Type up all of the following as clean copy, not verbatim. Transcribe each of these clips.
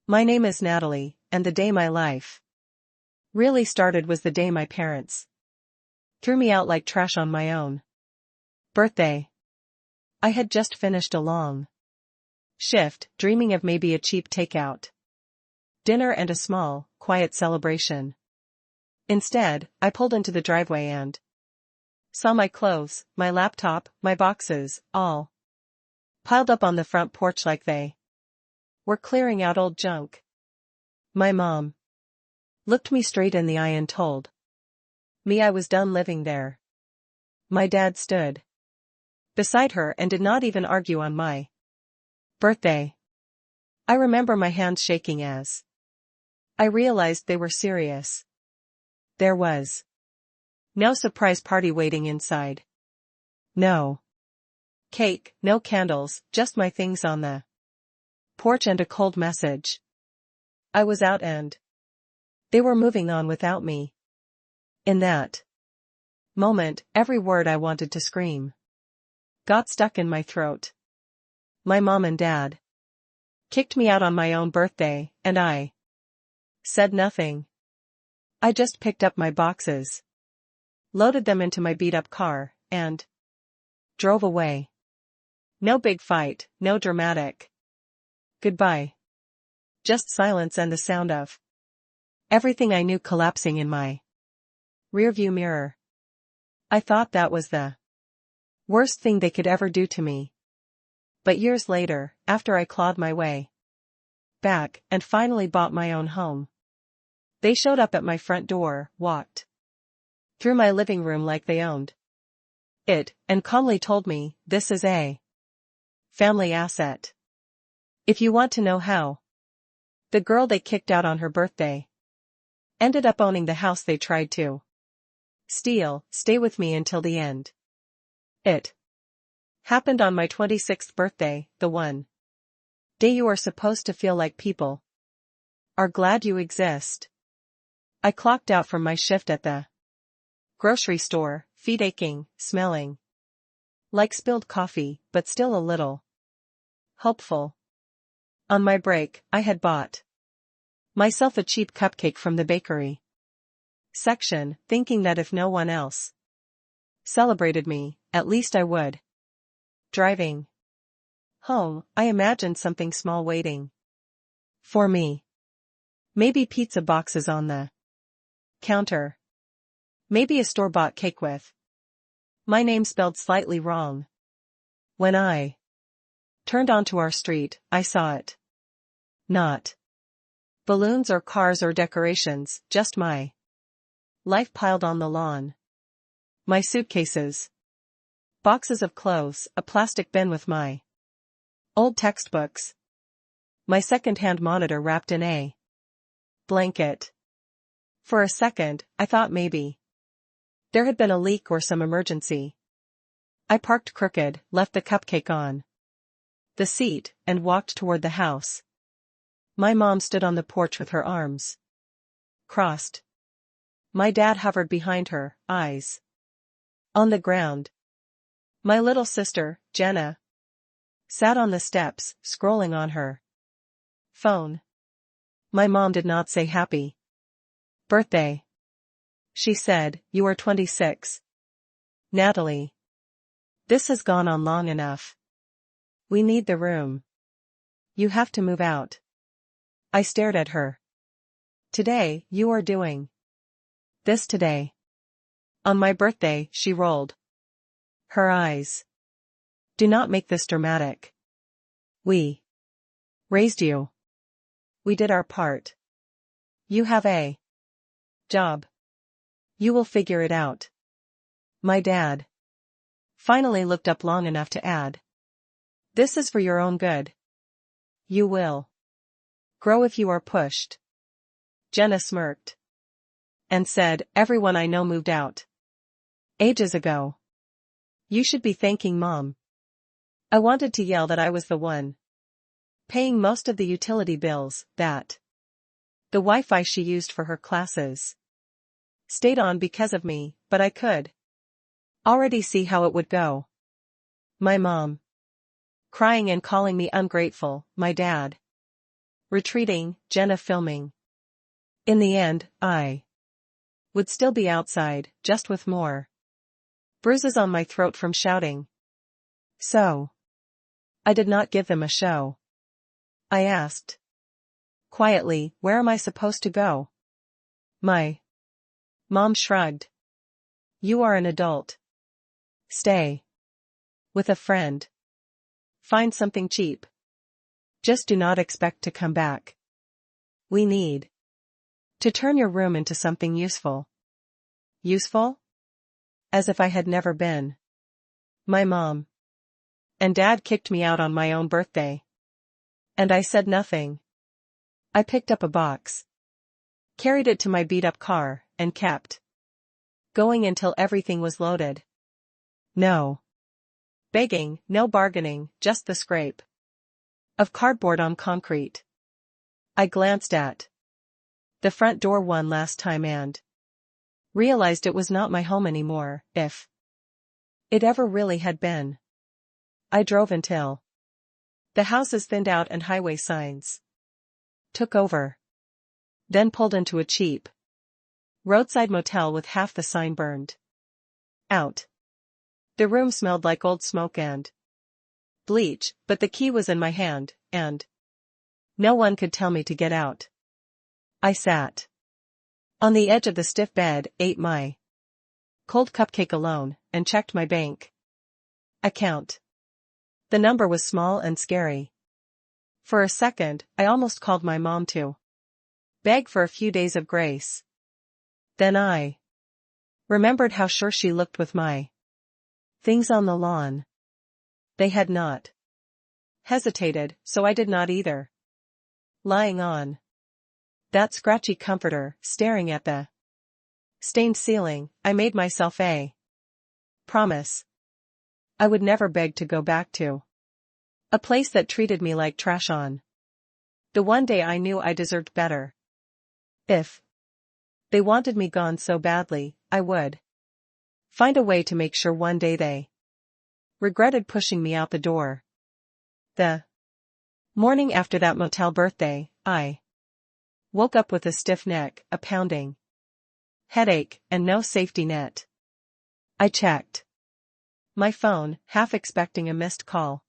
My name is Natalie, and the day my life really started was the day my parents threw me out like trash on my own birthday. I had just finished a long shift, dreaming of maybe a cheap takeout dinner and a small, quiet celebration. Instead, I pulled into the driveway and saw my clothes, my laptop, my boxes, all piled up on the front porch like they were clearing out old junk. My mom looked me straight in the eye and told me I was done living there. My dad stood beside her and did not even argue on my birthday. I remember my hands shaking as I realized they were serious. There was no surprise party waiting inside. No cake, no candles, just my things on the porch and a cold message. I was out and they were moving on without me. In that moment, every word I wanted to scream got stuck in my throat. My mom and dad kicked me out on my own birthday, and I said nothing. I just picked up my boxes, loaded them into my beat-up car, and drove away. No big fight, no dramatic goodbye. Just silence and the sound of everything I knew collapsing in my rearview mirror. I thought that was the worst thing they could ever do to me. But years later, after I clawed my way back and finally bought my own home, they showed up at my front door, walked through my living room like they owned it, and calmly told me, "This is a family asset. If you want to know how the girl they kicked out on her birthday ended up owning the house they tried to steal, stay with me until the end." It happened on my 26th birthday, the one day you are supposed to feel like people are glad you exist. I clocked out from my shift at the grocery store, feet aching, smelling like spilled coffee, but still a little hopeful. On my break, I had bought myself a cheap cupcake from the bakery section, thinking that if no one else celebrated me, at least I would. Driving home, I imagined something small waiting for me. Maybe pizza boxes on the counter. Maybe a store-bought cake with my name spelled slightly wrong. When I turned onto our street, I saw it. Not balloons or cars or decorations, just my life piled on the lawn. My suitcases, boxes of clothes, a plastic bin with my old textbooks, my second-hand monitor wrapped in a blanket. For a second, I thought maybe there had been a leak or some emergency. I parked crooked, left the cupcake on the seat, and walked toward the house. My mom stood on the porch with her arms crossed. My dad hovered behind her, eyes on the ground. My little sister, Jenna, sat on the steps, scrolling on her phone. My mom did not say happy birthday. She said, "You are 26. Natalie. This has gone on long enough. We need the room. You have to move out." I stared at her. "Today, you are doing this today." On my birthday, she rolled her eyes. "Do not make this dramatic. We raised you. We did our part. You have a job. You will figure it out." My dad finally looked up long enough to add, "This is for your own good. You will grow if you are pushed." Jenna smirked and said, "Everyone I know moved out ages ago. You should be thanking Mom." I wanted to yell that I was the one paying most of the utility bills, that the Wi-Fi she used for her classes stayed on because of me, but I could already see how it would go. My mom crying and calling me ungrateful, my dad retreating, Jenna filming. In the end, I would still be outside, just with more bruises on my throat from shouting. So I did not give them a show. I asked quietly, where am I supposed to go? My mom shrugged. You are an adult. Stay with a friend. Find something cheap. Just do not expect to come back. We need to turn your room into something useful. Useful? As if I had never been. My mom and dad kicked me out on my own birthday. And I said nothing. I picked up a box, carried it to my beat-up car, and kept going until everything was loaded. No begging, no bargaining, just the scrape of cardboard on concrete. I glanced at the front door one last time and realized it was not my home anymore, if it ever really had been. I drove until the houses thinned out and highway signs took over. Then pulled into a cheap roadside motel with half the sign burned out. The room smelled like old smoke and bleach, but the key was in my hand, and no one could tell me to get out. I sat on the edge of the stiff bed, ate my cold cupcake alone, and checked my bank account. The number was small and scary. For a second, I almost called my mom to beg for a few days of grace. Then I remembered how sure she looked with my things on the lawn. They had not hesitated, so I did not either. Lying on that scratchy comforter, staring at the stained ceiling, I made myself a promise. I would never beg to go back to a place that treated me like trash on the one day I knew I deserved better. If they wanted me gone so badly, I would find a way to make sure one day they regretted pushing me out the door. The morning after that motel birthday, I woke up with a stiff neck, a pounding headache, and no safety net. I checked my phone, half expecting a missed call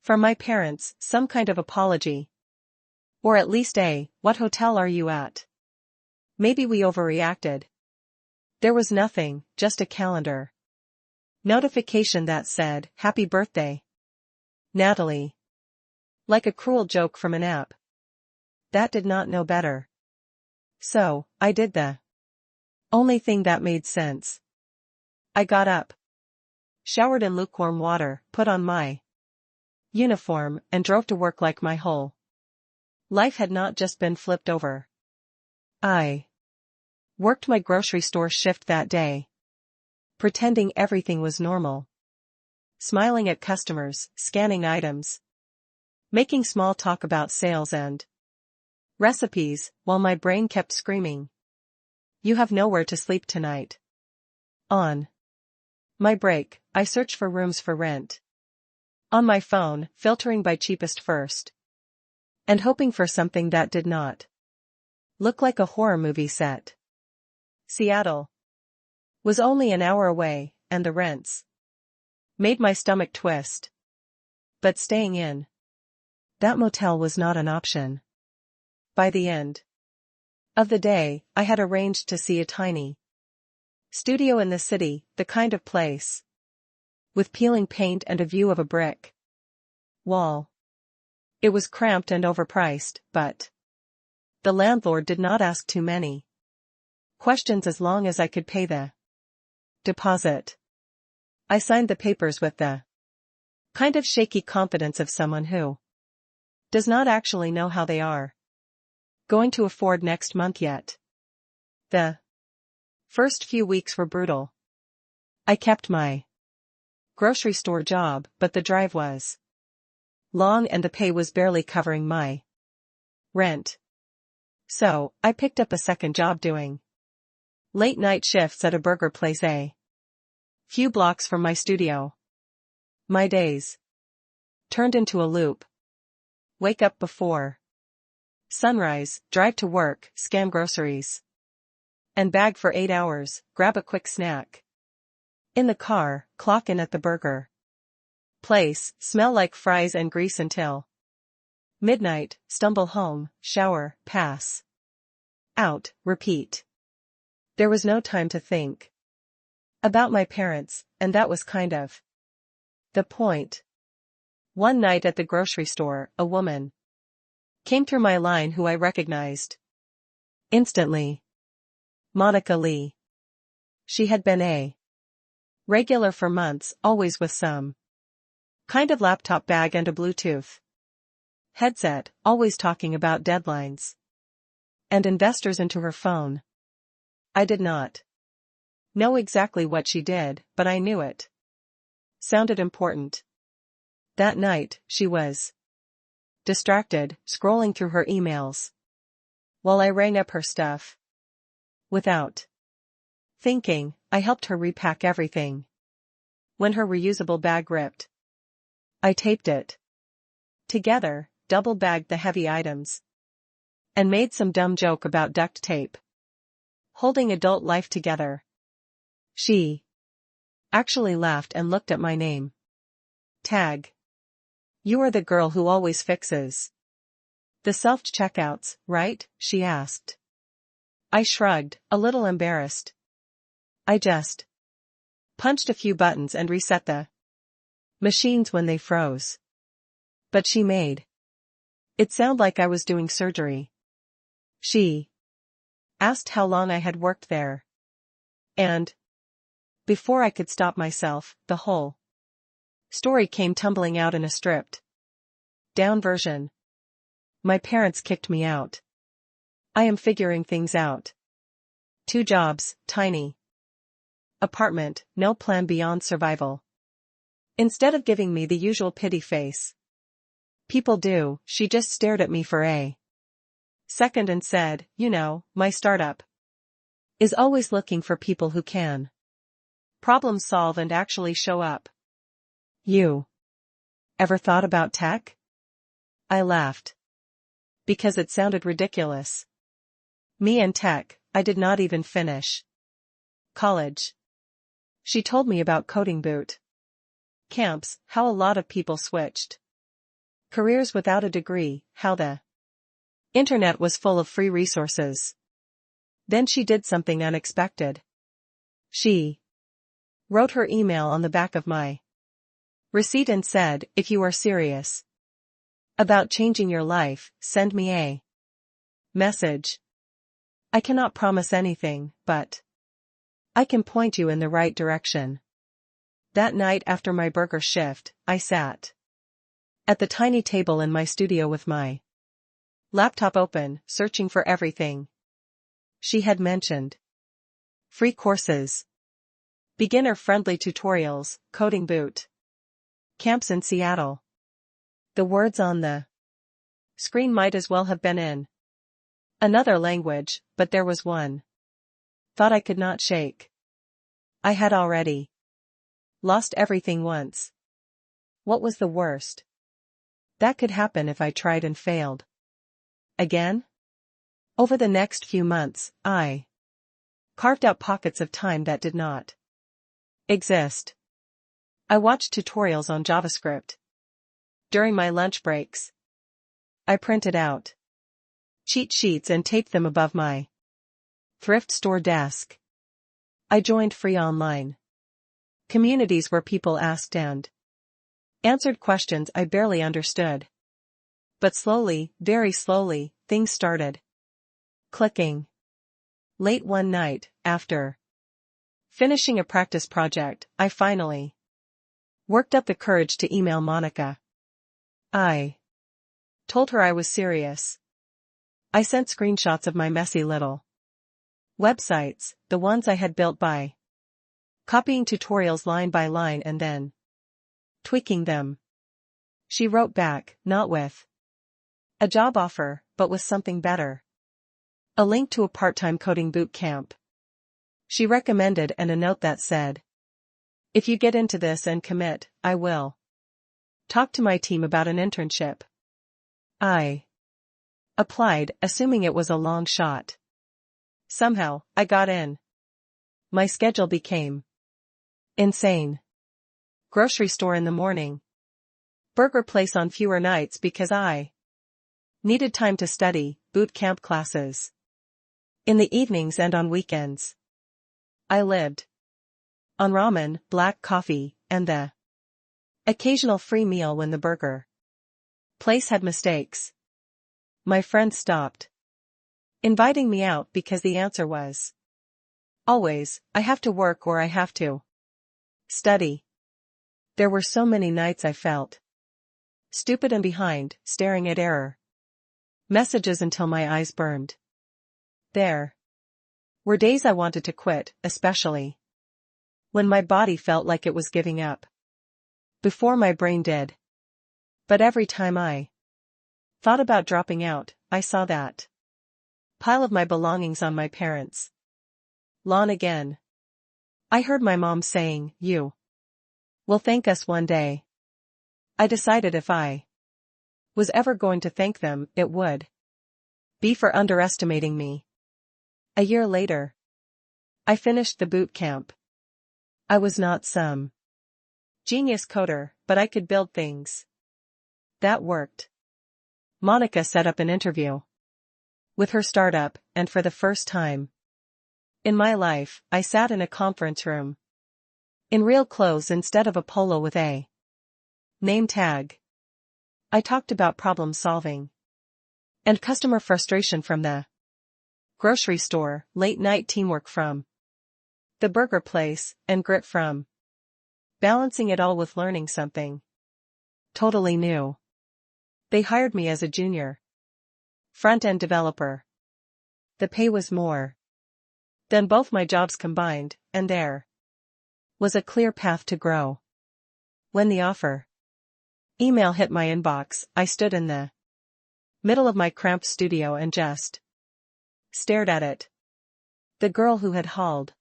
from my parents, some kind of apology. Or at least what hotel are you at? Maybe we overreacted. There was nothing, just a calendar notification that said, Happy birthday, Natalie. Like a cruel joke from an app that did not know better. So, I did the only thing that made sense. I got up, showered in lukewarm water, put on my uniform, and drove to work like my whole life had not just been flipped over. I worked my grocery store shift that day, pretending everything was normal. Smiling at customers, scanning items, making small talk about sales and recipes, while my brain kept screaming, you have nowhere to sleep tonight. On my break, I searched for rooms for rent on my phone, filtering by cheapest first, and hoping for something that did not look like a horror movie set. Seattle was only an hour away, and the rents made my stomach twist. But staying in that motel was not an option. By the end of the day, I had arranged to see a tiny studio in the city, the kind of place with peeling paint and a view of a brick wall. It was cramped and overpriced, but the landlord did not ask too many questions as long as I could pay the deposit. I signed the papers with the kind of shaky confidence of someone who does not actually know how they are going to afford next month yet. The first few weeks were brutal. I kept my grocery store job, but the drive was long and the pay was barely covering my rent. So, I picked up a second job doing late night shifts at a burger place a few blocks from my studio. My days turned into a loop. Wake up before Sunrise, drive to work, scan groceries. And bag for 8 hours, grab a quick snack. In the car, clock in at the burger place, smell like fries and grease until midnight, stumble home, shower, pass out, repeat. There was no time to think about my parents, and that was kind of the point. One night at the grocery store, a woman came through my line who I recognized instantly. Monica Lee. She had been a regular for months, always with some kind of laptop bag and a Bluetooth headset, always talking about deadlines and investors into her phone. I did not know exactly what she did, but I knew it sounded important. That night, she was distracted, scrolling through her emails while I rang up her stuff. Without thinking, I helped her repack everything. When her reusable bag ripped, I taped it together, double-bagged the heavy items, and made some dumb joke about duct tape holding adult life together. She actually laughed and looked at my name tag. You are the girl who always fixes the self-checkouts, right? She asked. I shrugged, a little embarrassed. I just punched a few buttons and reset the machines when they froze. But she made it sound like I was doing surgery. She asked how long I had worked there. And before I could stop myself, the whole story came tumbling out in a stripped down version. My parents kicked me out. I am figuring things out. 2 jobs, tiny apartment, no plan beyond survival. Instead of giving me the usual pity face people do, she just stared at me for a second and said, you know, my startup is always looking for people who can problem solve and actually show up. You ever thought about tech? I laughed. Because it sounded ridiculous. Me and tech, I did not even finish college. She told me about coding boot camps, how a lot of people switched careers without a degree, how the internet was full of free resources. Then she did something unexpected. She wrote her email on the back of my receipt and said, if you are serious about changing your life, send me a message. I cannot promise anything, but I can point you in the right direction. That night after my burger shift, I sat at the tiny table in my studio with my laptop open, searching for everything she had mentioned. Free courses, beginner-friendly tutorials, coding boot camps in Seattle. The words on the screen might as well have been in another language, but there was one thought I could not shake. I had already lost everything once. What was the worst that could happen if I tried and failed again? Over the next few months, I carved out pockets of time that did not exist. I watched tutorials on JavaScript. During my lunch breaks, I printed out cheat sheets and taped them above my thrift store desk. I joined free online communities where people asked and answered questions I barely understood. But slowly, very slowly, things started clicking. Late one night, after finishing a practice project, I finally worked up the courage to email Monica. I told her I was serious. I sent screenshots of my messy little websites, the ones I had built by copying tutorials line by line and then tweaking them. She wrote back, not with a job offer, but with something better. A link to a part-time coding boot camp she recommended and a note that said, if you get into this and commit, I will talk to my team about an internship. I Applied, assuming it was a long shot. Somehow, I got in. My schedule became insane. Grocery store in the morning. Burger place on fewer nights because I needed time to study, boot camp classes. In the evenings and on weekends. I lived on ramen, black coffee, and the occasional free meal when the burger place had mistakes. My friends stopped inviting me out because the answer was always, I have to work or I have to study. There were so many nights I felt stupid and behind, staring at error messages until my eyes burned. There were days I wanted to quit, especially when my body felt like it was giving up before my brain did. But every time I thought about dropping out, I saw that pile of my belongings on my parents' lawn again. I heard my mom saying, "You will thank us one day." I decided if I was ever going to thank them, it would be for underestimating me. A year later, I finished the boot camp. I was not some genius coder, but I could build things that worked. Monica set up an interview with her startup, and for the first time in my life, I sat in a conference room in real clothes instead of a polo with a name tag. I talked about problem solving and customer frustration from the grocery store, late night teamwork from the burger place, and grit from balancing it all with learning something totally new. They hired me as a junior front-end developer. The pay was more than both my jobs combined, and there was a clear path to grow. When the offer email hit my inbox, I stood in the middle of my cramped studio and just stared at it. The girl who had hauled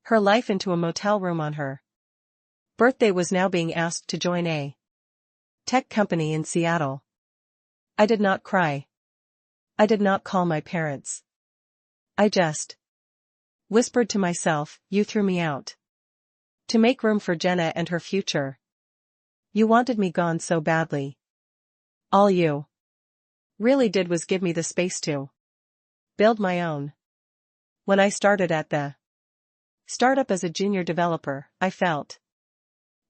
her life into a motel room on her birthday was now being asked to join a tech company in Seattle. I did not cry. I did not call my parents. I just whispered to myself, "You threw me out to make room for Jenna and her future. You wanted me gone so badly. All you really did was give me the space to build my own." When I started at the startup as a junior developer, I felt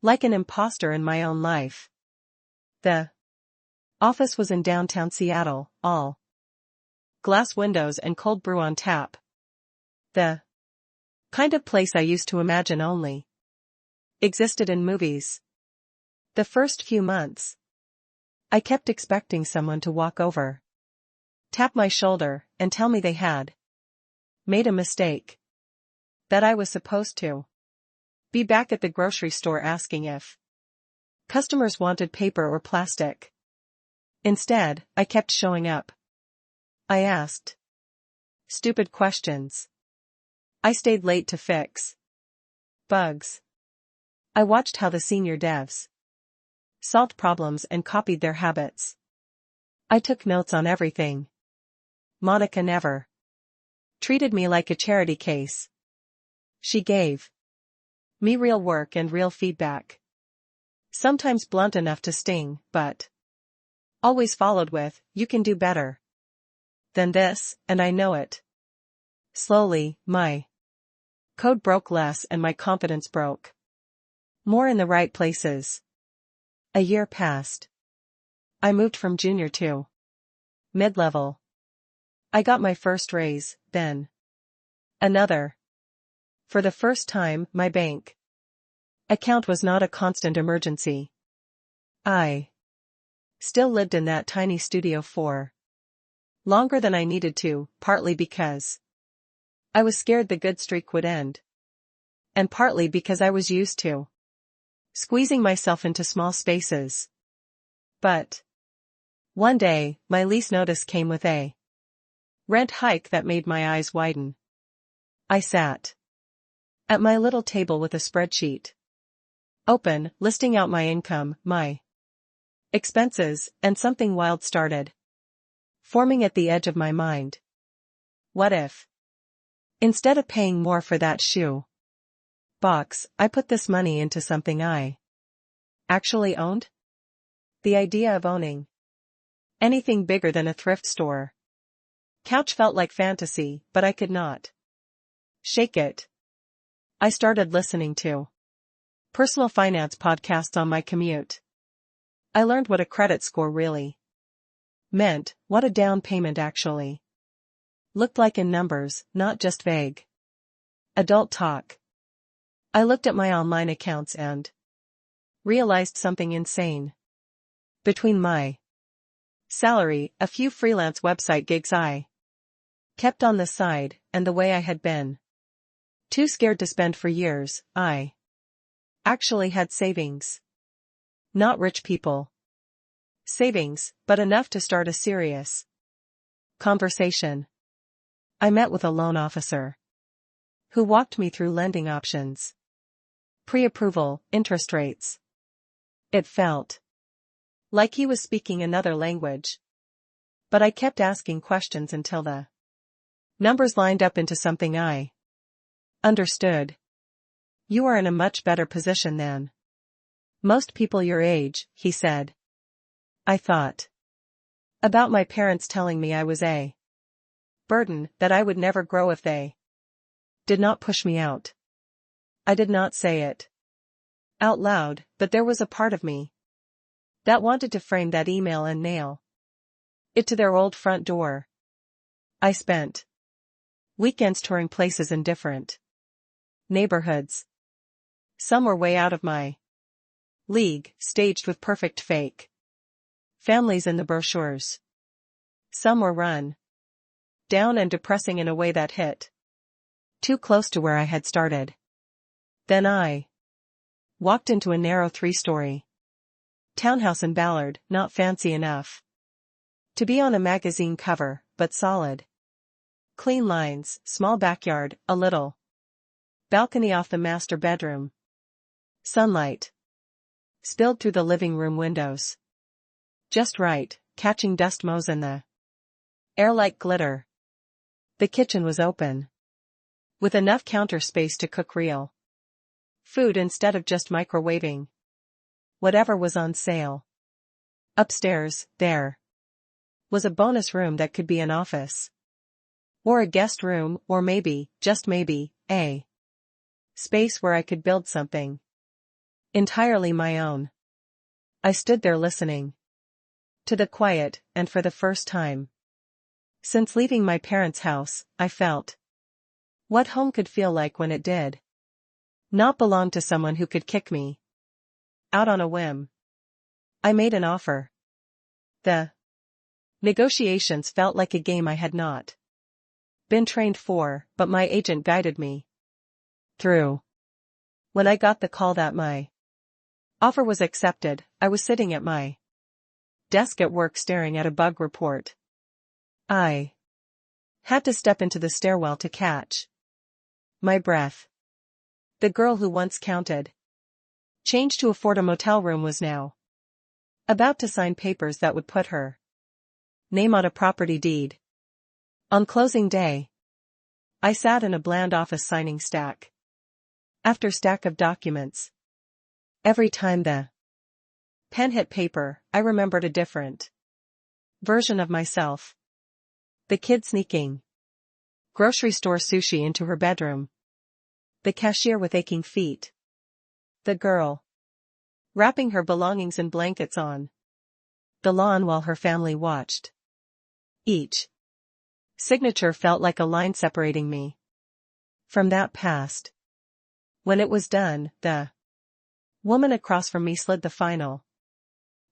like an imposter in my own life. The office was in downtown Seattle, all glass windows and cold brew on tap. The kind of place I used to imagine only existed in movies. The first few months, I kept expecting someone to walk over, tap my shoulder, and tell me they had made a mistake. That I was supposed to be back at the grocery store asking if customers wanted paper or plastic. Instead, I kept showing up. I asked stupid questions. I stayed late to fix bugs. I watched how the senior devs solved problems and copied their habits. I took notes on everything. Monica never treated me like a charity case. She gave me real work and real feedback. Sometimes blunt enough to sting, but always followed with, "You can do better than this, and I know it." Slowly, my code broke less and my confidence broke more in the right places. A year passed. I moved from junior to mid-level. I got my first raise, then another. For the first time, my bank account was not a constant emergency. I still lived in that tiny studio for longer than I needed to, partly because I was scared the good streak would end, and partly because I was used to squeezing myself into small spaces. But one day, my lease notice came with a rent hike that made my eyes widen. I sat at my little table with a spreadsheet open, listing out my income, my expenses, and something wild started forming at the edge of my mind. What if, instead of paying more for that shoe box, I put this money into something I actually owned? The idea of owning anything bigger than a thrift store couch felt like fantasy, but I could not shake it. I started listening to personal finance podcasts on my commute. I learned what a credit score really meant, what a down payment actually looked like in numbers, not just vague adult talk. I looked at my online accounts and realized something insane. Between my salary, a few freelance website gigs I kept on the side, and the way I had been too scared to spend for years, I actually had savings. Not rich people savings, but enough to start a serious conversation. I met with a loan officer who walked me through lending options, pre-approval, interest rates. It felt like he was speaking another language. But I kept asking questions until the numbers lined up into something I understood. You are in a much better position than most people your age, he said. I thought about my parents telling me I was a burden, that I would never grow if they did not push me out. I did not say it out loud, but there was a part of me that wanted to frame that email and nail it to their old front door. I spent weekends touring places in different neighborhoods. Some were way out of my league, staged with perfect fake families in the brochures. Some were run down and depressing in a way that hit too close to where I had started. Then I walked into a narrow 3-story townhouse in Ballard, not fancy enough to be on a magazine cover, but solid. Clean lines, small backyard, a little balcony off the master bedroom. Sunlight spilled through the living room windows just right, catching dust motes in the air like glitter. The kitchen was open, with enough counter space to cook real food instead of just microwaving whatever was on sale. Upstairs, there was a bonus room that could be an office, or a guest room, or maybe, just maybe, a space where I could build something entirely my own. I stood there listening to the quiet, and for the first time since leaving my parents' house, I felt what home could feel like when it did not belong to someone who could kick me out on a whim. I made an offer. The negotiations felt like a game I had not been trained for, but my agent guided me through. When I got the call that my offer was accepted, I was sitting at my desk at work staring at a bug report. I had to step into the stairwell to catch my breath. The girl who once counted change to afford a motel room was now about to sign papers that would put her name on a property deed. On closing day, I sat in a bland office signing stack after stack of documents. Every time the pen hit paper, I remembered a different version of myself. The kid sneaking grocery store sushi into her bedroom. The cashier with aching feet. The girl wrapping her belongings in blankets on the lawn while her family watched. Each signature felt like a line separating me from that past. When it was done, the woman across from me slid the final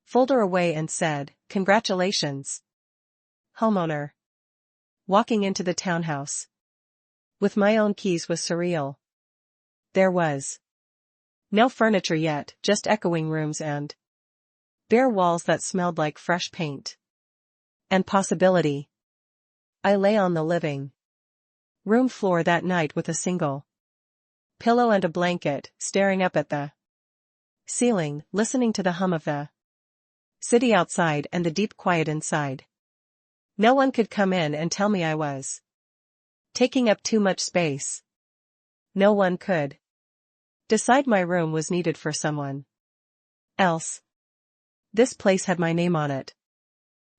folder away and said, "Congratulations, homeowner." Walking into the townhouse with my own keys was surreal. There was no furniture yet, just echoing rooms and bare walls that smelled like fresh paint and possibility. I lay on the living room floor that night with a single pillow and a blanket, staring up at the ceiling, listening to the hum of the city outside and the deep quiet inside. No one could come in and tell me I was taking up too much space. No one could decide my room was needed for someone else. This place had my name on it.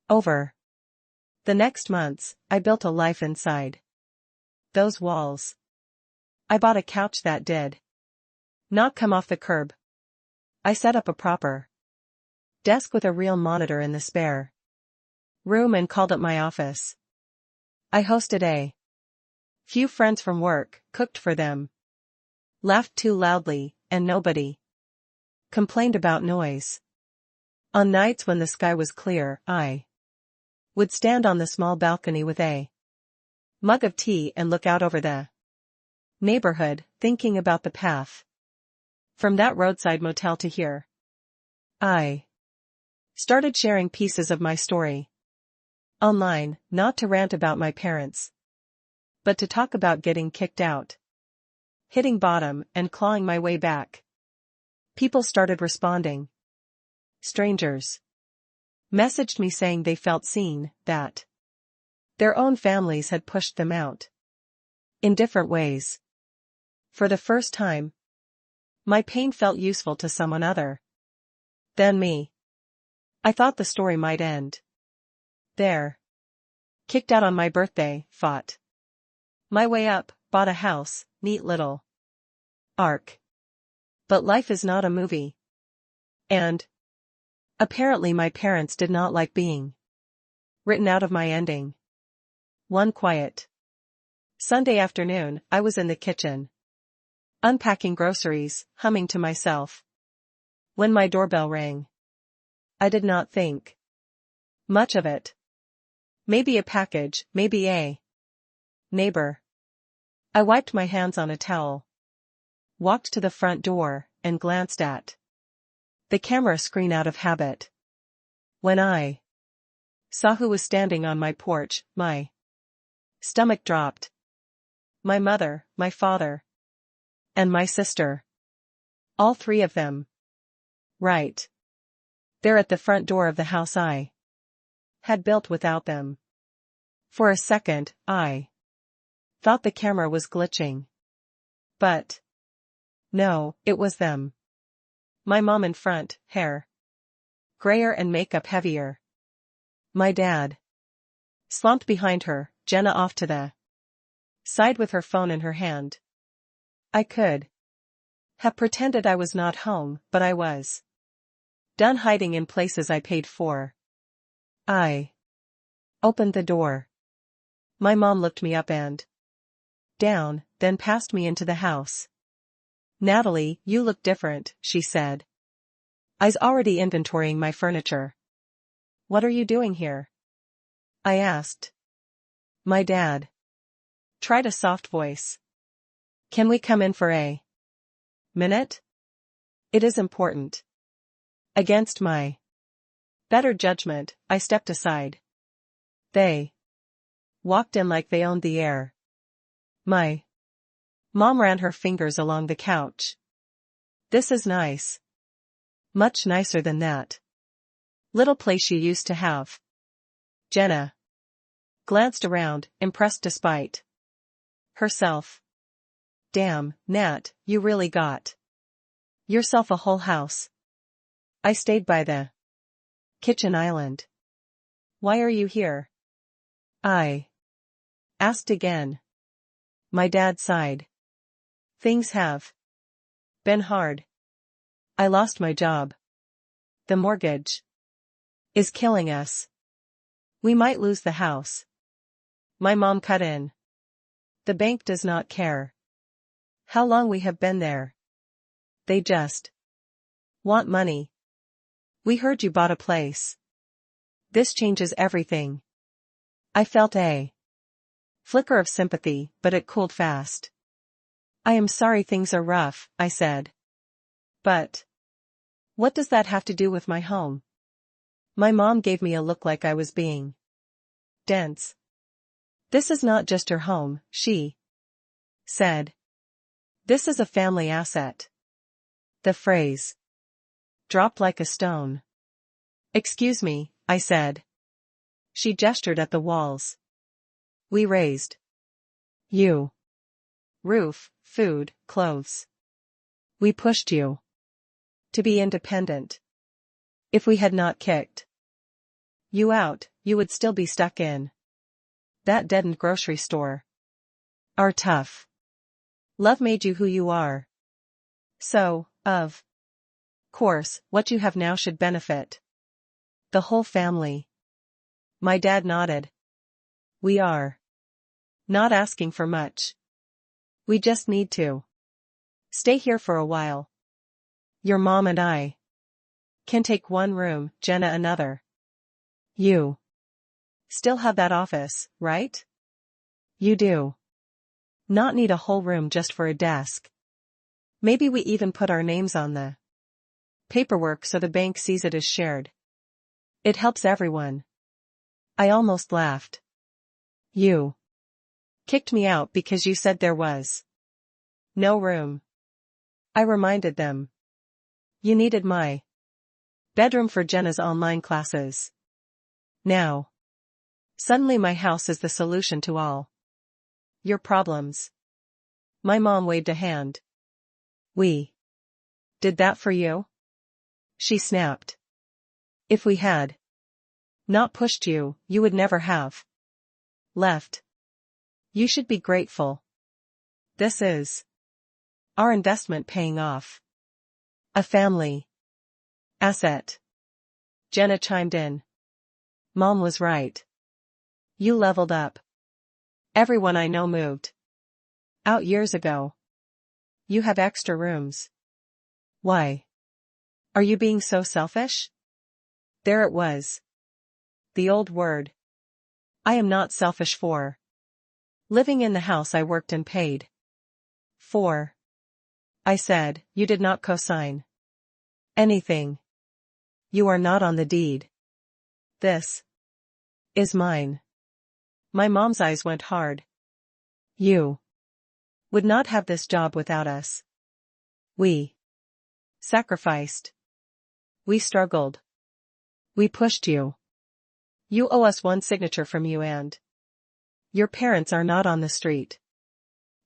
Over the next months, I built a life inside those walls. I bought a couch that did not come off the curb. I set up a proper desk with a real monitor in the spare room and called it my office. I hosted a few friends from work, cooked for them, laughed too loudly, and nobody complained about noise. On nights when the sky was clear, I would stand on the small balcony with a mug of tea and look out over the neighborhood, thinking about the path from that roadside motel to here. I started sharing pieces of my story online, not to rant about my parents, but to talk about getting kicked out, hitting bottom, and clawing my way back. People started responding. Strangers messaged me saying they felt seen, that their own families had pushed them out in different ways. For the first time, my pain felt useful to someone other than me. I thought the story might end there. Kicked out on my birthday, fought my way up, bought a house, neat little arc. But life is not a movie. And apparently my parents did not like being written out of my ending. One quiet Sunday afternoon, I was in the kitchen, unpacking groceries, humming to myself, when my doorbell rang. I did not think much of it. Maybe a package, maybe a neighbor. I wiped my hands on a towel, walked to the front door, and glanced at the camera screen out of habit. When I saw who was standing on my porch, my stomach dropped. My mother, my father, and my sister. All three of them. Right there at the front door of the house I had built without them. For a second, I thought the camera was glitching. But no, it was them. My mom in front, hair grayer and makeup heavier. My dad slumped behind her, Jenna off to the side with her phone in her hand. I could have pretended I was not home, but I was done hiding in places I paid for. I opened the door. My mom looked me up and down, then passed me into the house. Natalie, you look different, she said. I's already inventorying my furniture. What are you doing here? I asked. My dad tried a soft voice. Can we come in for a minute? It is important. Against my better judgment, I stepped aside. They walked in like they owned the air. My mom ran her fingers along the couch. This is nice. Much nicer than that little place you used to have. Jenna glanced around, impressed despite herself. Damn, Nat, you really got yourself a whole house. I stayed by the kitchen island. Why are you here? I asked again. My dad sighed. Things have been hard. I lost my job. The mortgage is killing us. We might lose the house. My mom cut in. The bank does not care how long we have been there. They just want money. We heard you bought a place. This changes everything. I felt a flicker of sympathy, but it cooled fast. I am sorry things are rough, I said. But what does that have to do with my home? My mom gave me a look like I was being dense. This is not just your home, she said. This is a family asset. The phrase dropped like a stone. Excuse me, I said. She gestured at the walls. We raised you. Roof, food, clothes. We pushed you to be independent. If we had not kicked you out, you would still be stuck in that deadened grocery store. Our tough love made you who you are. So, of course, what you have now should benefit the whole family. My dad nodded. We are not asking for much. We just need to stay here for a while. Your mom and I can take one room, Jenna another. You still have that office, right? You do not need a whole room just for a desk. Maybe we even put our names on the paperwork so the bank sees it as shared. It helps everyone. I almost laughed. You kicked me out because you said there was no room. I reminded them. You needed my bedroom for Jenna's online classes. Now, suddenly my house is the solution to all your problems. My mom waved a hand. We did that for you? She snapped. If we had not pushed you, you would never have left. You should be grateful. This is our investment paying off. A family asset. Jenna chimed in. Mom was right. You leveled up. Everyone I know moved out years ago. You have extra rooms. Why are you being so selfish? There it was. The old word. I am not selfish for living in the house I worked and paid for. I said, you did not co-sign anything. You are not on the deed. This is mine. My mom's eyes went hard. You would not have this job without us. We sacrificed. We struggled. We pushed you. You owe us one signature from you and your parents are not on the street.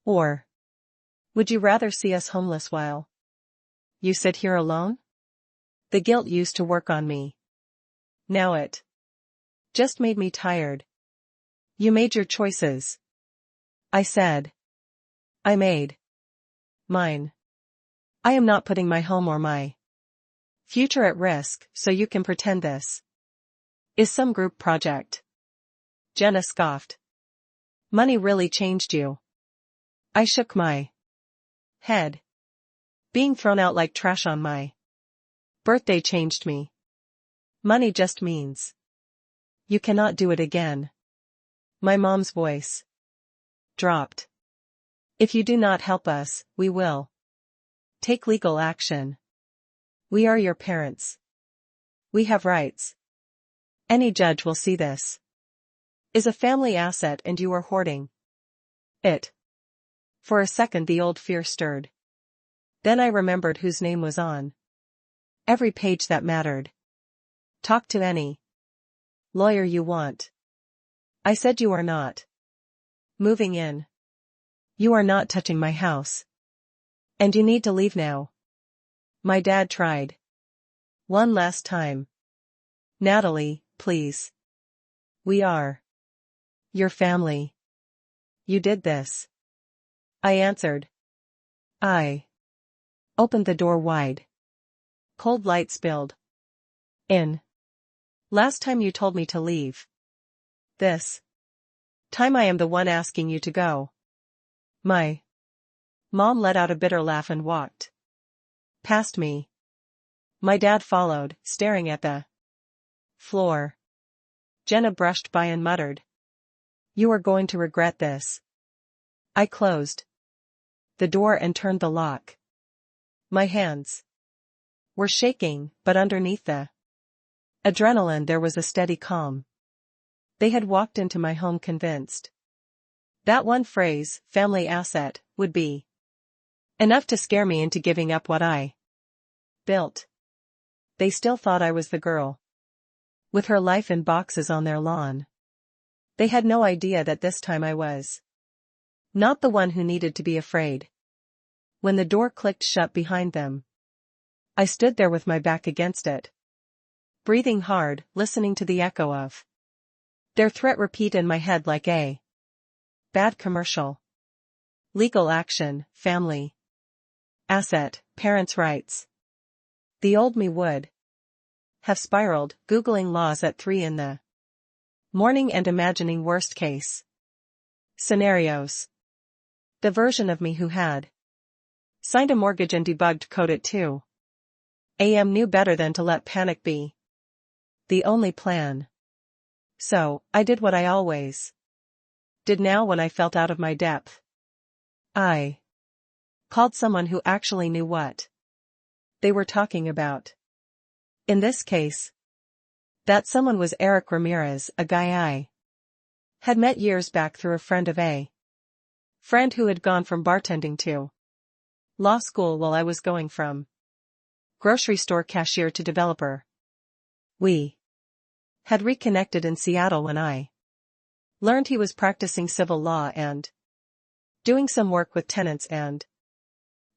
Or would you rather see us homeless while you sit here alone? The guilt used to work on me. Now it just made me tired. You made your choices. I said. I made mine. I am not putting my home or my future at risk, so you can pretend this is some group project. Jenna scoffed. Money really changed you. I shook my head. Being thrown out like trash on my birthday changed me. Money just means you cannot do it again. My mom's voice dropped. If you do not help us, we will take legal action. We are your parents. We have rights. Any judge will see this is a family asset and you are hoarding it. For a second the old fear stirred. Then I remembered whose name was on every page that mattered. Talk to any lawyer you want. I said you are not moving in. You are not touching my house. And you need to leave now. My dad tried. One last time. Natalie, please. We are your family. You did this. I answered. I opened the door wide. Cold light spilled in. Last time you told me to leave. This time I am the one asking you to go. My mom let out a bitter laugh and walked past me. My dad followed, staring at the floor. Jenna brushed by and muttered. You are going to regret this. I closed the door and turned the lock. My hands were shaking, but underneath the adrenaline there was a steady calm. They had walked into my home convinced that one phrase, family asset, would be enough to scare me into giving up what I built. They still thought I was the girl with her life in boxes on their lawn. They had no idea that this time I was not the one who needed to be afraid. When the door clicked shut behind them, I stood there with my back against it, breathing hard, listening to the echo of their threat repeat in my head like a bad commercial. Legal action, family asset, parents' rights. The old me would have spiraled, Googling laws at 3 in the morning and imagining worst-case scenarios. The version of me who had signed a mortgage and debugged code at 2 a.m. knew better than to let panic be the only plan. So, I did what I always did now when I felt out of my depth. I called someone who actually knew what they were talking about. In this case, that someone was Eric Ramirez, a guy I had met years back through a friend of a friend who had gone from bartending to law school while I was going from grocery store cashier to developer. We had reconnected in Seattle when I learned he was practicing civil law and doing some work with tenants and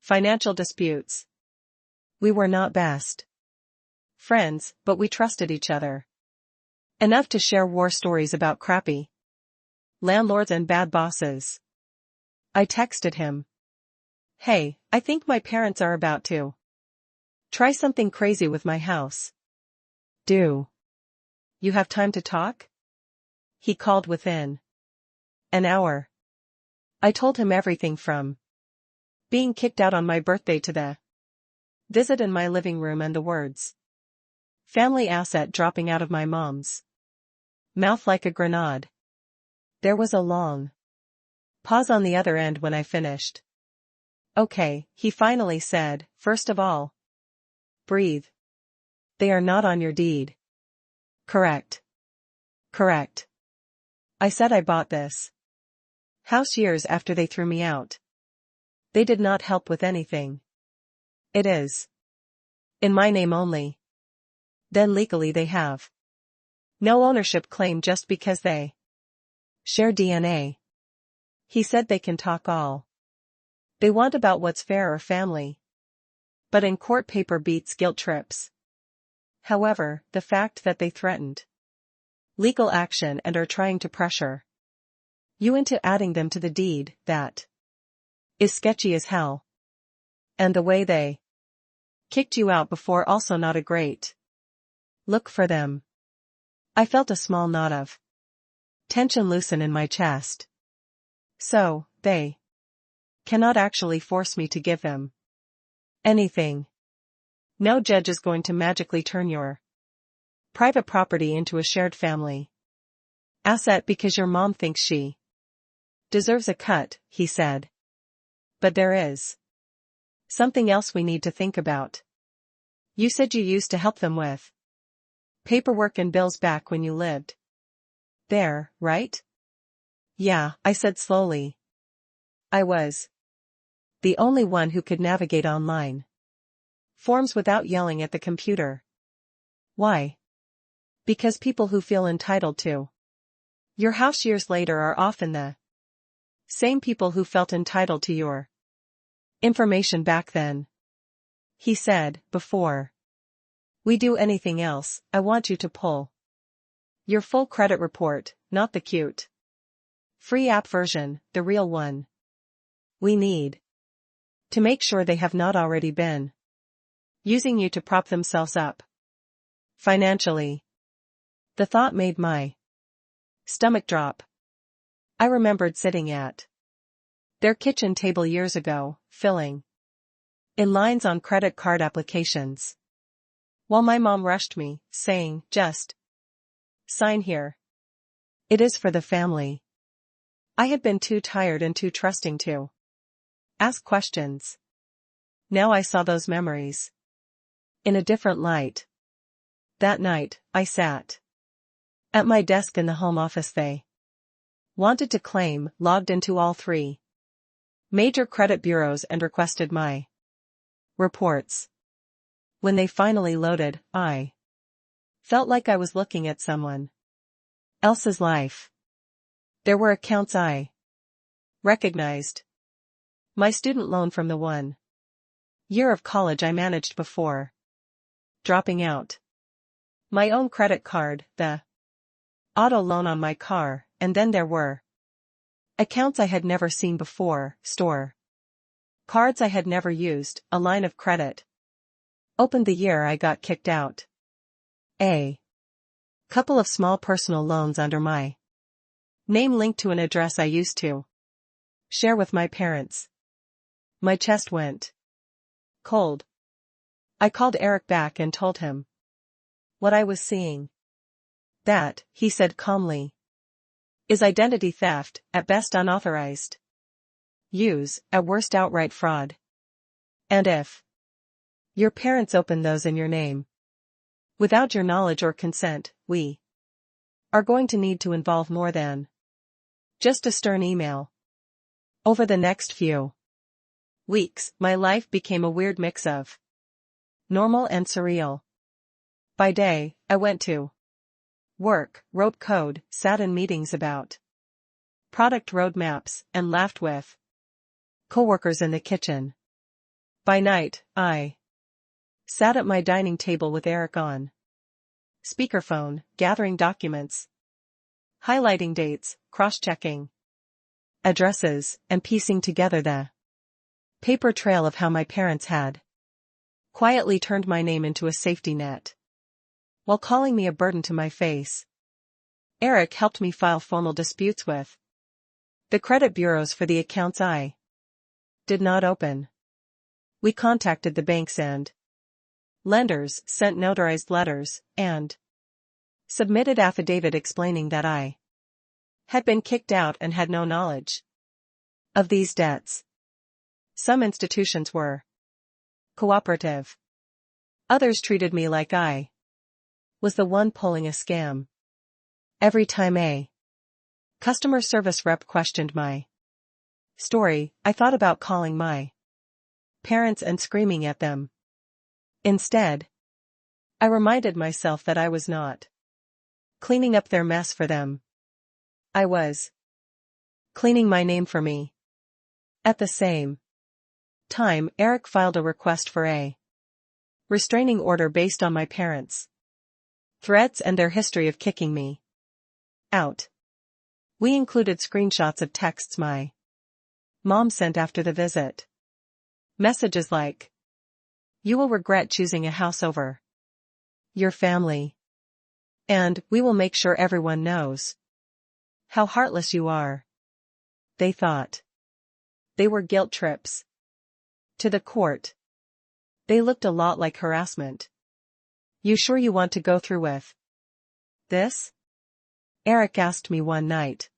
financial disputes. We were not best friends, but we trusted each other enough to share war stories about crappy landlords and bad bosses. I texted him, "Hey, I think my parents are about to try something crazy with my house. Do you have time to talk?" He called within an hour. I told him everything from being kicked out on my birthday to the visit in my living room and the words family asset dropping out of my mom's mouth like a grenade. There was a long pause on the other end when I finished. "Okay," he finally said, "first of all, breathe. They are not on your deed. Correct?" "Correct." I said I bought this house years after they threw me out. They did not help with anything. It is in my name only. Then legally they have no ownership claim just because they share DNA. He said they can talk all they want about what's fair or family, but in court paper beats guilt trips. However, the fact that they threatened legal action and are trying to pressure you into adding them to the deed, that is sketchy as hell. And the way they kicked you out before, also not a great look for them. I felt a small knot of tension loosen in my chest. So, they cannot actually force me to give them anything. No judge is going to magically turn your private property into a shared family asset because your mom thinks she deserves a cut, he said. But there is something else we need to think about. You said you used to help them with paperwork and bills back when you lived there, right? Yeah, I said slowly. I was the only one who could navigate online forms without yelling at the computer. Why? Because people who feel entitled to your house years later are often the same people who felt entitled to your information back then. He said, before we do anything else, I want you to pull your full credit report, not the cute free app version, the real one. We need to make sure they have not already been using you to prop themselves up financially. The thought made my stomach drop. I remembered sitting at their kitchen table years ago, filling in lines on credit card applications, while my mom rushed me, saying, "Just sign here. It is for the family." I had been too tired and too trusting to ask questions. Now I saw those memories in a different light. That night, I sat at my desk in the home office they wanted to claim, logged into all 3 major credit bureaus and requested my reports. When they finally loaded, I felt like I was looking at someone else's life. There were accounts I recognized. My student loan from the 1 year of college I managed before dropping out. My own credit card, the auto loan on my car, and then there were accounts I had never seen before, store cards I had never used, a line of credit opened the year I got kicked out. A couple of small personal loans under my name linked to an address I used to share with my parents. My chest went cold. I called Eric back and told him what I was seeing. That, he said calmly, is identity theft, at best unauthorized use, at worst outright fraud. And if your parents open those in your name without your knowledge or consent, we are going to need to involve more than just a stern email. Over the next few weeks, my life became a weird mix of normal and surreal. By day, I went to work, wrote code, sat in meetings about product roadmaps, and laughed with coworkers in the kitchen. By night, I sat at my dining table with Eric on speakerphone, gathering documents, highlighting dates, cross-checking addresses, and piecing together the paper trail of how my parents had quietly turned my name into a safety net while calling me a burden to my face. Eric helped me file formal disputes with the credit bureaus for the accounts I did not open. We contacted the banks and lenders, sent notarized letters, and submitted affidavit explaining that I had been kicked out and had no knowledge of these debts. Some institutions were cooperative. Others treated me like I was the one pulling a scam. Every time a customer service rep questioned my story, I thought about calling my parents and screaming at them. Instead, I reminded myself that I was not cleaning up their mess for them. I was cleaning my name for me. At the same time, Eric filed a request for a restraining order based on my parents' threats and their history of kicking me out. We included screenshots of texts my mom sent after the visit. Messages like, "You will regret choosing a house over your family," and "We will make sure everyone knows how heartless you are." They thought they were guilt trips to the court. They looked a lot like harassment. "You sure you want to go through with this?" Eric asked me one night.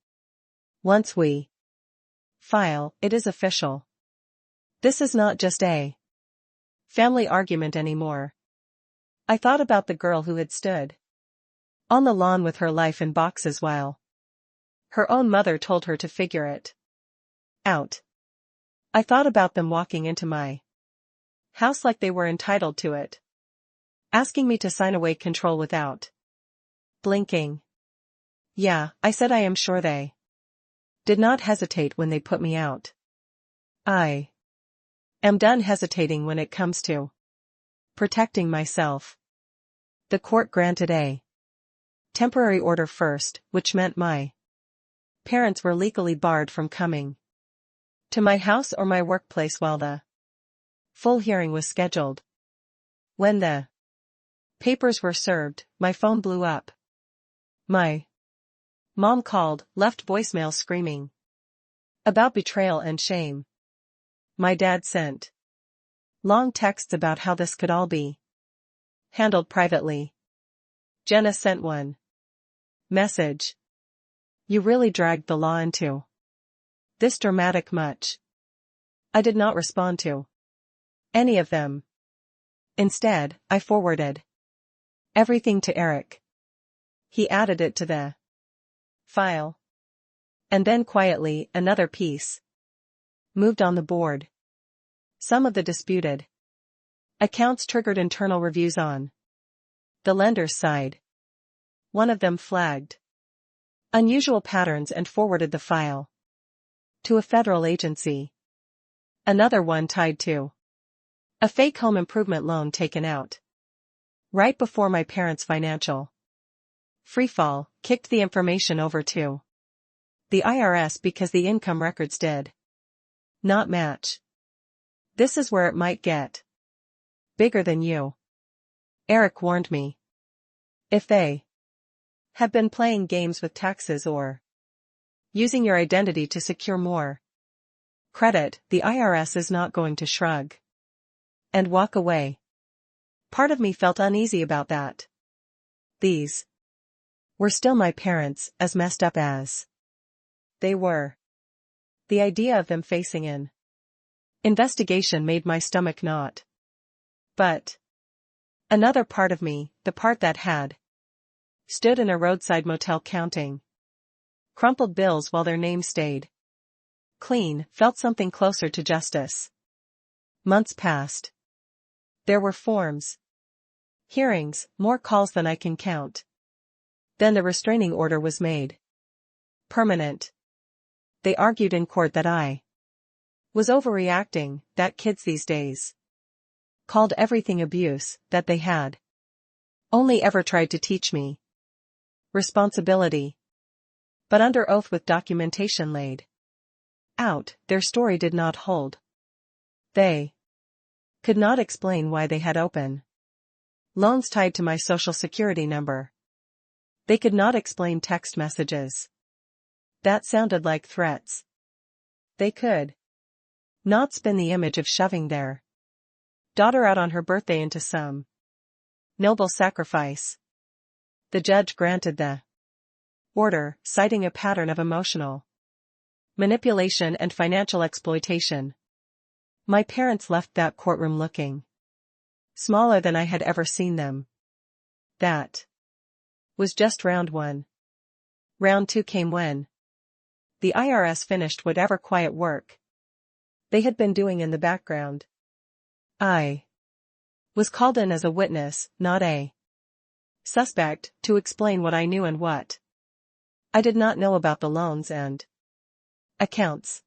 "Once we file, it is official. This is not just a family argument anymore." I thought about the girl who had stood on the lawn with her life in boxes while her own mother told her to figure it out. I thought about them walking into my house like they were entitled to it, asking me to sign away control without blinking. "Yeah," I said, "I am sure they did not hesitate when they put me out. I am done hesitating when it comes to protecting myself." The court granted a temporary order first, which meant my parents were legally barred from coming to my house or my workplace while the full hearing was scheduled. When the papers were served, my phone blew up. My mom called, left voicemail screaming about betrayal and shame. My dad sent long texts about how this could all be handled privately. Jenna sent one message. "You really dragged the law into this dramatic much." I did not respond to any of them. Instead, I forwarded everything to Eric. He added it to the file. And then quietly, another piece moved on the board. Some of the disputed accounts triggered internal reviews on the lender's side. One of them flagged Unusual patterns and forwarded the file to a federal agency. Another one tied to a fake home improvement loan taken out right before my parents' financial freefall, kicked the information over to the IRS because the income records did not match. This is where it might get bigger than you. Eric warned me. If they have been playing games with taxes or using your identity to secure more credit, the IRS is not going to shrug and walk away. Part of me felt uneasy about that. These were still my parents, as messed up as they were. The idea of them facing an investigation made my stomach knot. But another part of me, the part that had stood in a roadside motel counting crumpled bills while their names stayed clean, felt something closer to justice. Months passed. There were forms, hearings, more calls than I can count. Then the restraining order was made permanent. They argued in court that I was overreacting, that kids these days called everything abuse, that they had only ever tried to teach me responsibility. But under oath with documentation laid out, their story did not hold. They could not explain why they had open loans tied to my social security number. They could not explain text messages that sounded like threats. They could not spin the image of shoving their daughter out on her birthday into some noble sacrifice. The judge granted the order, citing a pattern of emotional manipulation and financial exploitation. My parents left that courtroom looking smaller than I had ever seen them. That was just round one. Round two came when the IRS finished whatever quiet work they had been doing in the background. I was called in as a witness, not a suspect, to explain what I knew and what I did not know about the loans and accounts.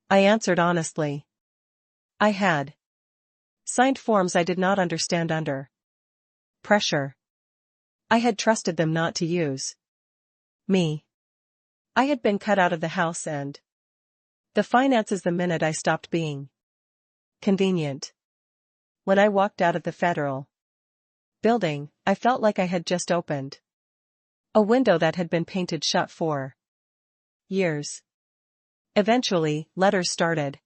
I answered honestly. I had signed forms I did not understand under pressure. I had trusted them not to use me. I had been cut out of the house and the finances the minute I stopped being convenient. When I walked out of the federal building, I felt like I had just opened a window that had been painted shut for years. Eventually, letters started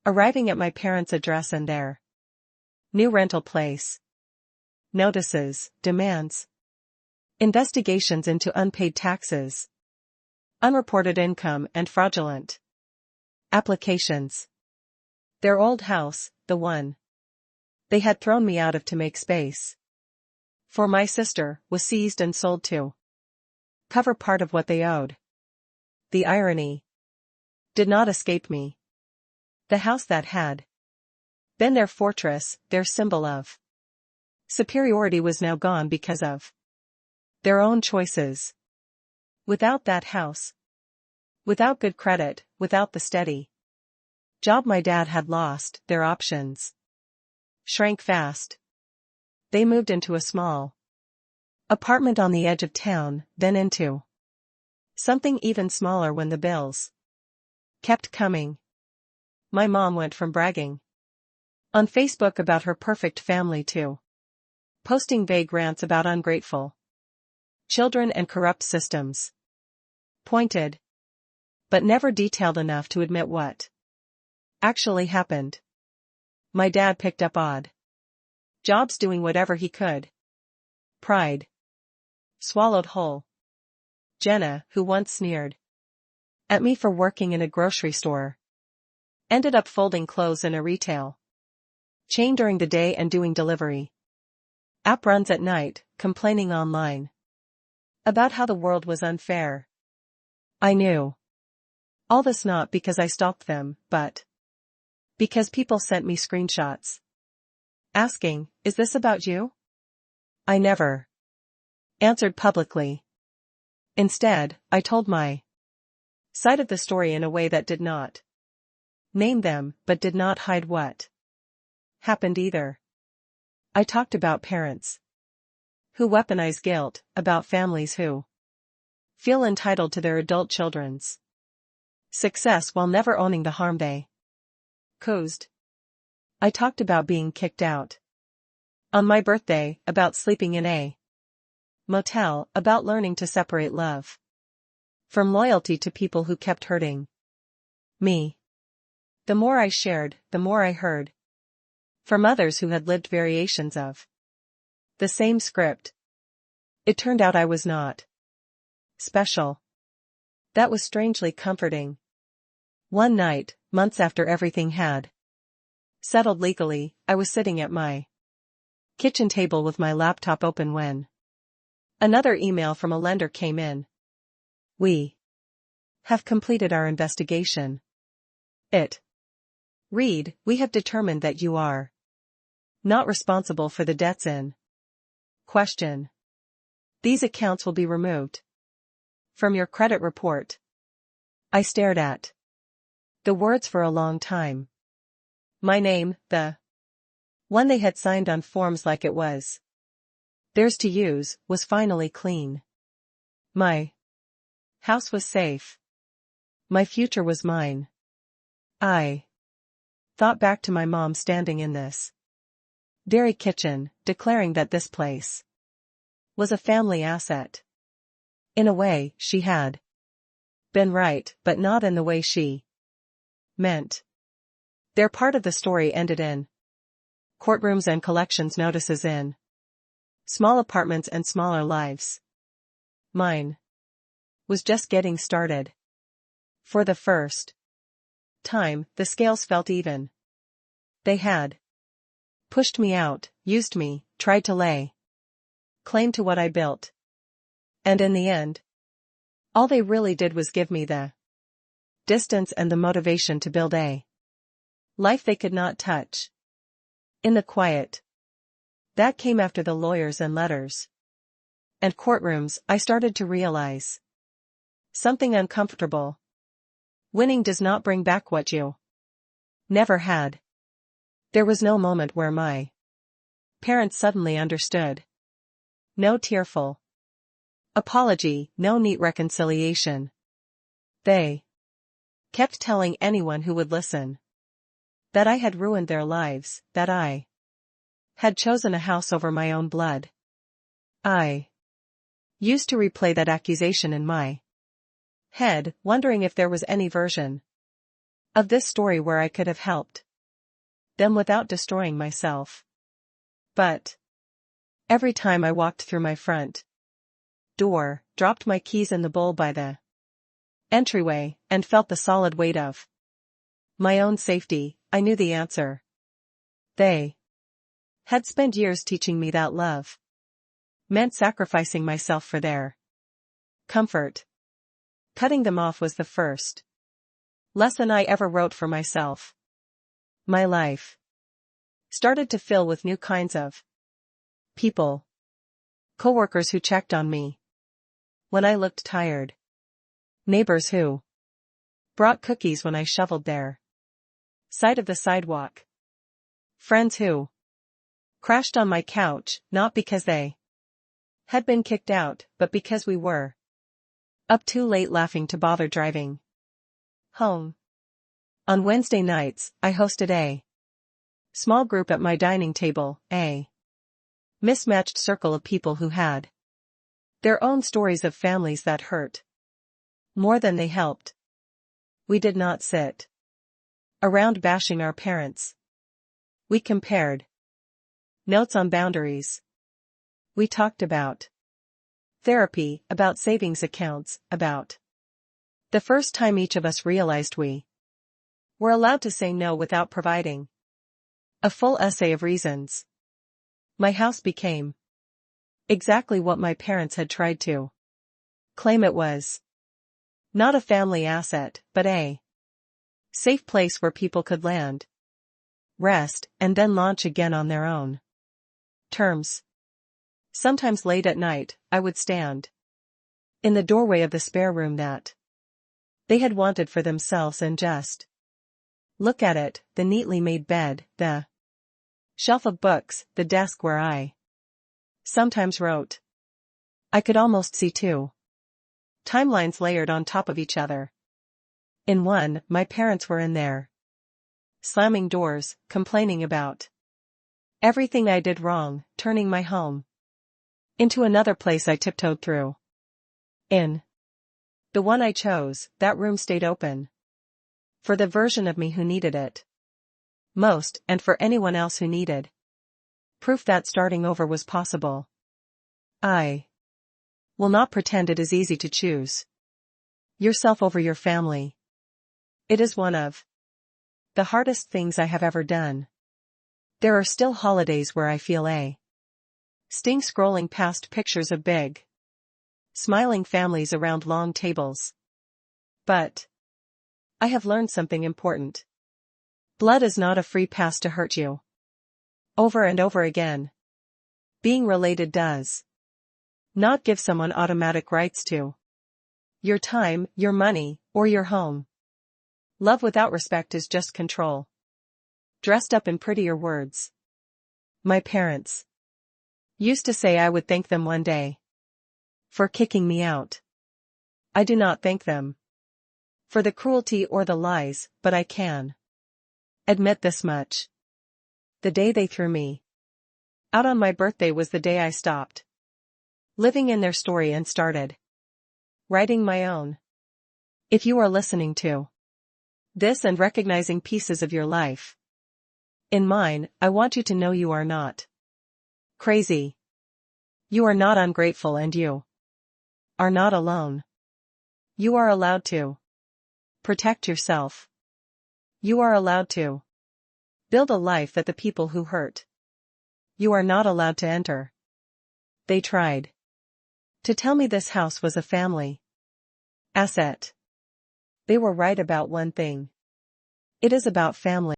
arriving at my parents' address and their new rental place. Notices, demands, investigations into unpaid taxes, unreported income and fraudulent applications. Their old house, the one they had thrown me out of to make space for my sister, was seized and sold to cover part of what they owed. The irony did not escape me. The house that had been their fortress, their symbol of superiority, was now gone because of their own choices. Without that house, without good credit, without the steady job my dad had lost, their options shrank fast. They moved into a small apartment on the edge of town, then into something even smaller when the bills kept coming. My mom went from bragging on Facebook about her perfect family to posting vague rants about ungrateful children and corrupt systems. Pointed, but never detailed enough to admit what actually happened. My dad picked up odd jobs doing whatever he could. Pride swallowed whole. Jenna, who once sneered at me for working in a grocery store, ended up folding clothes in a retail chain during the day and doing delivery app runs at night, complaining online about how the world was unfair. I knew all this not because I stalked them, but because people sent me screenshots asking, "Is this about you?" I never answered publicly. Instead, I told my side of the story in a way that did not name them but did not hide what happened either. I talked about parents who weaponize guilt, about families who feel entitled to their adult children's success while never owning the harm they caused. I talked about being kicked out on my birthday, about sleeping in a motel, about learning to separate love from loyalty to people who kept hurting me. The more I shared, the more I heard from others who had lived variations of the same script. It turned out I was not special. That was strangely comforting. One night, months after everything had settled legally, I was sitting at my kitchen table with my laptop open when another email from a lender came in. We have completed our investigation. It read, we have determined that you are not responsible for the debts in question. These accounts will be removed from your credit report. I stared at the words for a long time. My name, the one they had signed on forms like it was theirs to use, was finally clean. My house was safe. My future was mine. I thought back to my mom standing in this dairy kitchen, declaring that this place was a family asset. In a way, she had been right, but not in the way she meant. Their part of the story ended in courtrooms and collections notices in small apartments and smaller lives. Mine was just getting started. For the first time, the scales felt even. They had pushed me out, used me, tried to lay claim to what I built. And in the end, all they really did was give me the distance and the motivation to build a life they could not touch. In the quiet that came after the lawyers and letters and courtrooms, I started to realize something uncomfortable. Winning does not bring back what you never had. There was no moment where my parents suddenly understood. No tearful apology, no neat reconciliation. They kept telling anyone who would listen that I had ruined their lives, that I had chosen a house over my own blood. I used to replay that accusation in my head, wondering if there was any version of this story where I could have helped them without destroying myself. But every time I walked through my front door, dropped my keys in the bowl by the entryway, and felt the solid weight of my own safety, I knew the answer. They had spent years teaching me that love meant sacrificing myself for their comfort. Cutting them off was the first lesson I ever wrote for myself. My life started to fill with new kinds of people. Coworkers who checked on me when I looked tired. Neighbors who brought cookies when I shoveled their side of the sidewalk. Friends who crashed on my couch, not because they had been kicked out, but because we were up too late laughing to bother driving home. On Wednesday nights, I hosted a small group at my dining table, a mismatched circle of people who had their own stories of families that hurt more than they helped. We did not sit around bashing our parents. We compared notes on boundaries. We talked about therapy, about savings accounts, about the first time each of us realized we were allowed to say no without providing a full essay of reasons. My house became exactly what my parents had tried to claim it was. Not a family asset, but a safe place where people could land, rest, and then launch again on their own terms. Sometimes late at night, I would stand in the doorway of the spare room that they had wanted for themselves and just look at it, the neatly made bed, the shelf of books, the desk where I sometimes wrote. I could almost see two timelines layered on top of each other. In one, my parents were in there, slamming doors, complaining about everything I did wrong, turning my home into another place I tiptoed through. In the one I chose, that room stayed open for the version of me who needed it most, and for anyone else who needed proof that starting over was possible. I will not pretend it is easy to choose yourself over your family. It is one of the hardest things I have ever done. There are still holidays where I feel a sting scrolling past pictures of big, smiling families around long tables. But I have learned something important. Blood is not a free pass to hurt you over and over again. Being related does not give someone automatic rights to your time, your money, or your home. Love without respect is just control, dressed up in prettier words. My parents used to say I would thank them one day for kicking me out. I do not thank them for the cruelty or the lies, but I can admit this much. The day they threw me out on my birthday was the day I stopped living in their story and started writing my own. If you are listening to this and recognizing pieces of your life in mine, I want you to know you are not crazy. You are not ungrateful, and you are not alone. You are allowed to protect yourself. You are allowed to build a life that the people who hurt you are not allowed to enter. They tried to tell me this house was a family asset. They were right about one thing. It is about family.